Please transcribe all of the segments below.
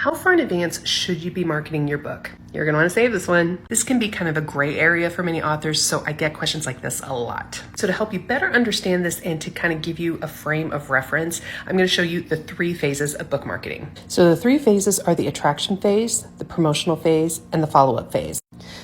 How far in advance should you be marketing your book? You're going to want to save this one. This can be kind of a gray area for many authors, so I get questions like this a lot. So to help you better understand this and to kind of give you a frame of reference, I'm going to show you the 3 phases of book marketing. So the 3 phases are the attraction phase, the promotional phase, and the follow-up phase.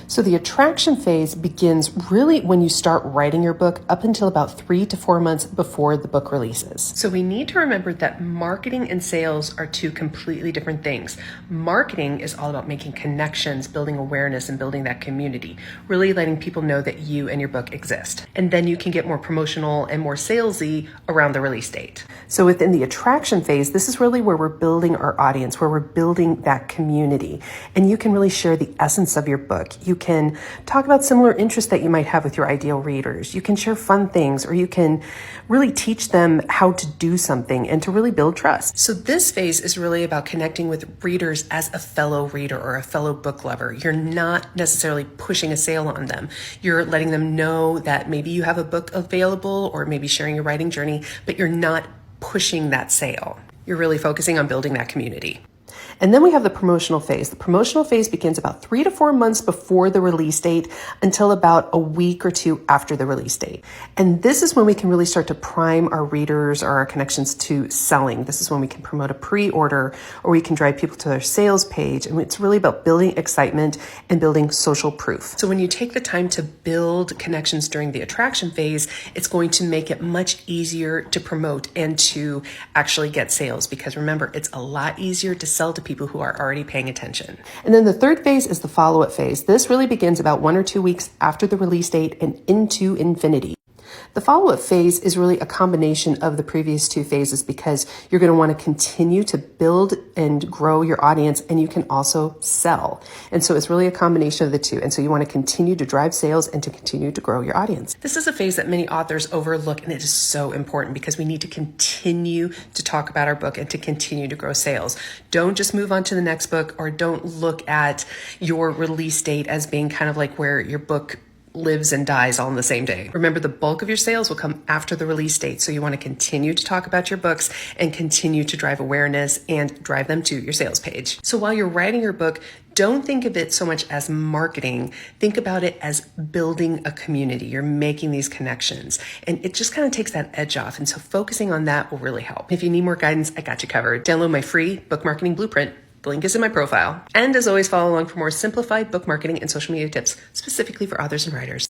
So the attraction phase begins really when you start writing your book up until about 3 to 4 months before the book releases. So we need to remember that marketing and sales are 2 completely different things. Marketing is all about making connections, building awareness, and building that community, really letting people know that you and your book exist. And then you can get more promotional and more salesy around the release date. So within the attraction phase, this is really where we're building our audience, where we're building that community. And you can really share the essence of your book. You can talk about similar interests that you might have with your ideal readers. You can share fun things, or you can really teach them how to do something and to really build trust. So this phase is really about connecting with readers as a fellow reader or a fellow book lover. You're not necessarily pushing a sale on them. You're letting them know that maybe you have a book available or maybe sharing your writing journey, but you're not pushing that sale. You're really focusing on building that community. And then we have the promotional phase. The promotional phase begins about 3 to 4 months before the release date until about a week or 2 after the release date. And this is when we can really start to prime our readers or our connections to selling. This is when we can promote a pre-order, or we can drive people to their sales page. And it's really about building excitement and building social proof. So when you take the time to build connections during the attraction phase, it's going to make it much easier to promote and to actually get sales, because remember, it's a lot easier to sell to people who are already paying attention. And then the 3rd phase is the follow-up phase. This really begins about 1 or 2 weeks after the release date and into infinity. The follow-up phase is really a combination of the previous 2 phases, because you're going to want to continue to build and grow your audience, and you can also sell. And so it's really a combination of the 2. And so you want to continue to drive sales and to continue to grow your audience. This is a phase that many authors overlook, and it is so important because we need to continue to talk about our book and to continue to grow sales. Don't just move on to the next book, or don't look at your release date as being kind of like where your book lives and dies all in the same day. Remember, the bulk of your sales will come after the release date. So you want to continue to talk about your books and continue to drive awareness and drive them to your sales page. So while you're writing your book, don't think of it so much as marketing. Think about it as building a community. You're making these connections, and it just kind of takes that edge off. And so focusing on that will really help. If you need more guidance, I got you covered. Download my free book marketing blueprint. The link is in my profile. And as always, follow along for more simplified book marketing and social media tips specifically for authors and writers.